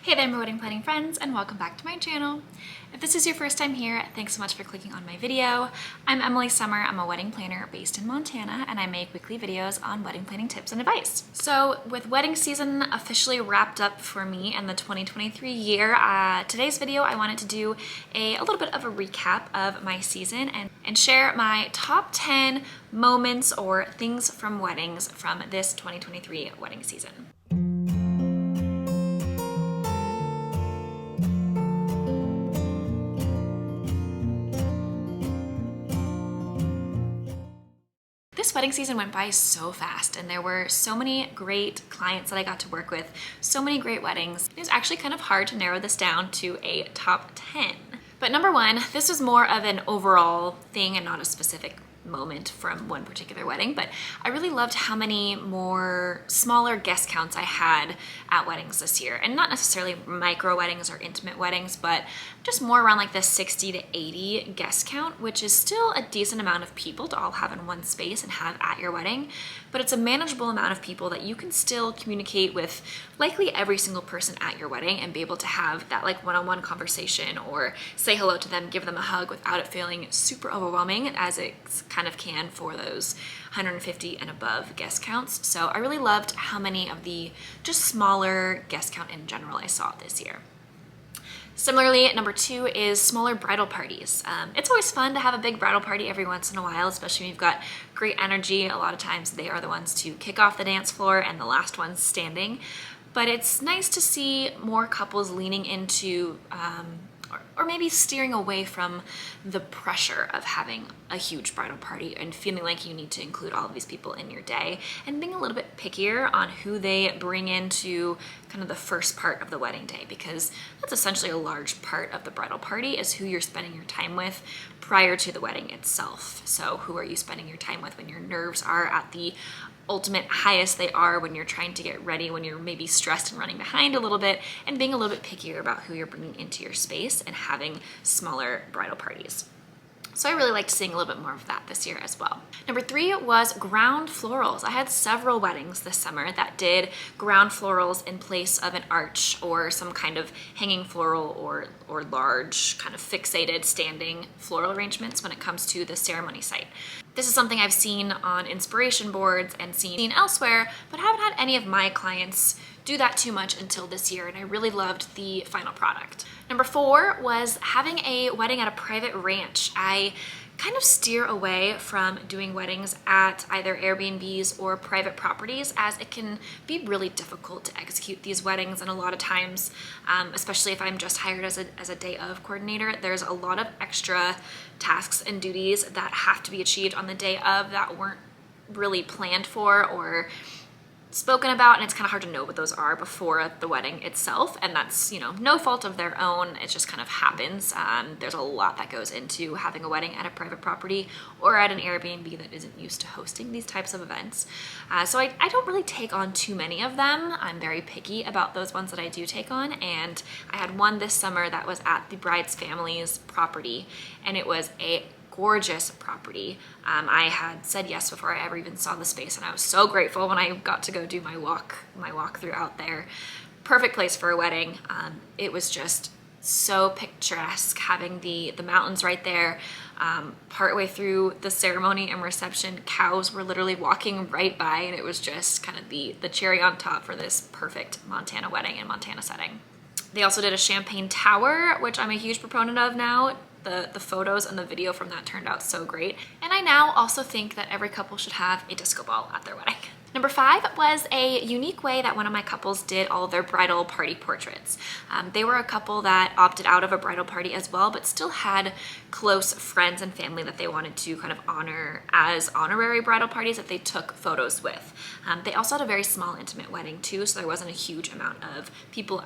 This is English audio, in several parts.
Hey there, my wedding planning friends, and welcome back to my channel. If this is your first time here, thanks so much for clicking on my video. I'm Emily Summer. I'm a wedding planner based in Montana, and I make weekly videos on wedding planning tips and advice. So with wedding season officially wrapped up for me in the 2023 year, today's video I wanted to do a little bit of a recap of my season and share my top 10 moments or things from weddings from this 2023 wedding season. This wedding season went by so fast, and there were so many great clients that I got to work with, so many great weddings. It was actually kind of hard to narrow this down to a top 10. But number one, this was more of an overall thing and not a specific moment from one particular wedding, but I really loved how many more smaller guest counts I had at weddings this year. And not necessarily micro weddings or intimate weddings, but just more around like the 60 to 80 guest count, which is still a decent amount of people to all have in one space and have at your wedding. But it's a manageable amount of people that you can still communicate with likely every single person at your wedding and be able to have that like one-on-one conversation or say hello to them, give them a hug without it feeling super overwhelming as it kind of can for those 150 and above guest counts. So I really loved how many of the just smaller guest count in general I saw this year. Similarly, number two is smaller bridal parties. It's always fun to have a big bridal party every once in a while, especially when you've got great energy. A lot of times they are the ones to kick off the dance floor and the last ones standing. But it's nice to see more couples leaning into or maybe steering away from the pressure of having a huge bridal party and feeling like you need to include all of these people in your day and being a little bit pickier on who they bring into kind of the first part of the wedding day, because that's essentially a large part of the bridal party is who you're spending your time with prior to the wedding itself. So who are you spending your time with when your nerves are at the ultimate highest they are, when you're trying to get ready, when you're maybe stressed and running behind a little bit, and being a little bit pickier about who you're bringing into your space and having smaller bridal parties. So I really liked seeing a little bit more of that this year as well. Number three was ground florals. I had several weddings this summer that did ground florals in place of an arch or some kind of hanging floral or large kind of fixated standing floral arrangements when it comes to the ceremony site. This is something I've seen on inspiration boards and seen elsewhere, but haven't had any of my clients do that too much until this year, and I really loved the final product. Number four was having a wedding at a private ranch. I kind of steer away from doing weddings at either Airbnbs or private properties, as it can be really difficult to execute these weddings. And a lot of times, especially if I'm just hired as a day of coordinator, there's a lot of extra tasks and duties that have to be achieved on the day of that weren't really planned for or spoken about, and it's kind of hard to know what those are before the wedding itself, and that's, you know, no fault of their own. It just kind of happens. There's a lot that goes into having a wedding at a private property or at an Airbnb that isn't used to hosting these types of events. So I don't really take on too many of them. I'm very picky about those ones that I do take on, and I had one this summer that was at the bride's family's property, and it was a gorgeous property. I had said yes before I ever even saw the space, and I was so grateful when I got to go do my walk through out there. Perfect place for a wedding. It was just so picturesque, having the mountains right there. Partway through the ceremony and reception, cows were literally walking right by, and it was just kind of the cherry on top for this perfect Montana wedding and Montana setting. They also did a champagne tower, which I'm a huge proponent of now. The photos and the video from that turned out so great. And I now also think that every couple should have a disco ball at their wedding. Number five was a unique way that one of my couples did all of their bridal party portraits. They were a couple that opted out of a bridal party as well, but still had close friends and family that they wanted to kind of honor as honorary bridal parties that they took photos with. They also had a very small intimate wedding too, so there wasn't a huge amount of people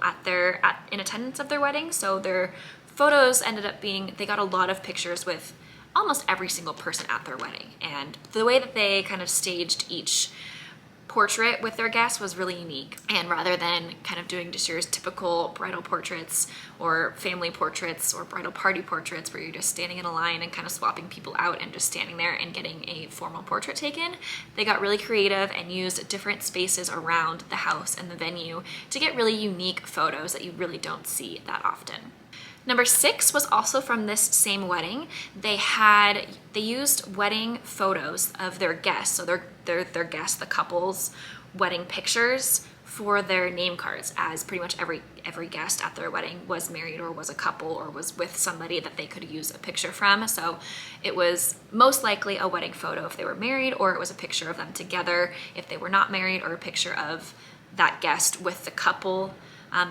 in attendance of their wedding. So their photos ended up being, they got a lot of pictures with almost every single person at their wedding. And the way that they kind of staged each portrait with their guests was really unique. And rather than kind of doing just your typical bridal portraits or family portraits or bridal party portraits where you're just standing in a line and kind of swapping people out and just standing there and getting a formal portrait taken, they got really creative and used different spaces around the house and the venue to get really unique photos that you really don't see that often. Number 6 was also from this same wedding. They used wedding photos of their guests, so their guests, the couple's wedding pictures for their name cards, as pretty much every guest at their wedding was married or was a couple or was with somebody that they could use a picture from. So it was most likely a wedding photo if they were married, or it was a picture of them together if they were not married, or a picture of that guest with the couple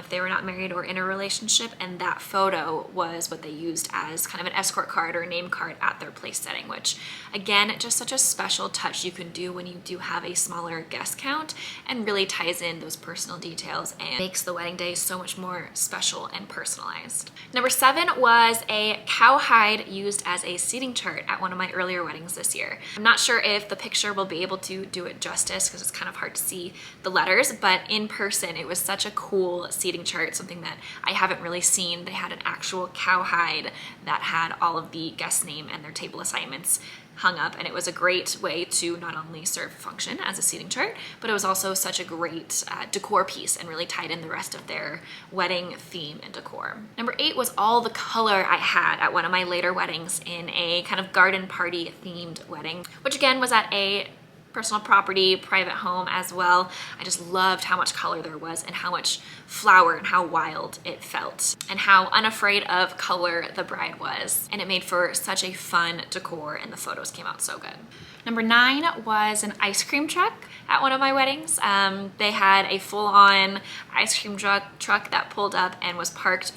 if they were not married or in a relationship, and that photo was what they used as kind of an escort card or a name card at their place setting, which again, just such a special touch you can do when you do have a smaller guest count, and really ties in those personal details and makes the wedding day so much more special and personalized. Number 7 was a cowhide used as a seating chart at one of my earlier weddings this year. I'm not sure if the picture will be able to do it justice because it's kind of hard to see the letters, but in person it was such a cool seating chart, something that I haven't really seen. They had an actual cowhide that had all of the guest name and their table assignments hung up, and it was a great way to not only serve function as a seating chart, but it was also such a great decor piece and really tied in the rest of their wedding theme and decor. Number 8 was all the color I had at one of my later weddings in a kind of garden party themed wedding, which again was at a personal property, private home as well. I just loved how much color there was and how much flower and how wild it felt and how unafraid of color the bride was. And it made for such a fun decor, and the photos came out so good. Number 9 was an ice cream truck at one of my weddings. They had a full-on ice cream truck that pulled up and was parked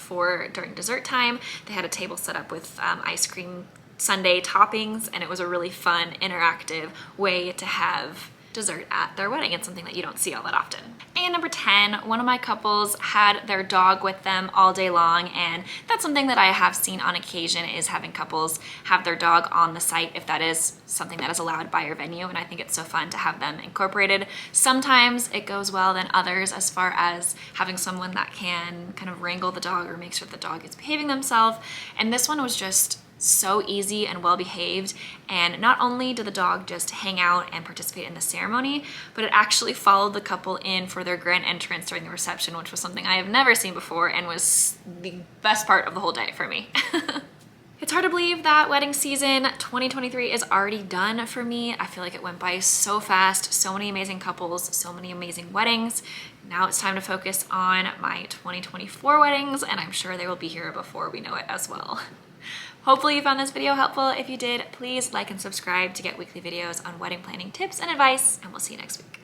during dessert time. They had a table set up with ice cream sundae toppings, and it was a really fun, interactive way to have dessert at their wedding. It's something that you don't see all that often. And number 10, one of my couples had their dog with them all day long, and that's something that I have seen on occasion, is having couples have their dog on the site if that is something that is allowed by your venue, and I think it's so fun to have them incorporated. Sometimes it goes well than others as far as having someone that can kind of wrangle the dog or make sure the dog is behaving themselves, and this one was just so easy and well behaved. And not only did the dog just hang out and participate in the ceremony, but it actually followed the couple in for their grand entrance during the reception, which was something I have never seen before and was the best part of the whole day for me. It's hard to believe that wedding season 2023 is already done for me. I feel like it went by so fast, so many amazing couples, so many amazing weddings. Now it's time to focus on my 2024 weddings, and I'm sure they will be here before we know it as well. Hopefully you found this video helpful. If you did, please like and subscribe to get weekly videos on wedding planning tips and advice, and we'll see you next week.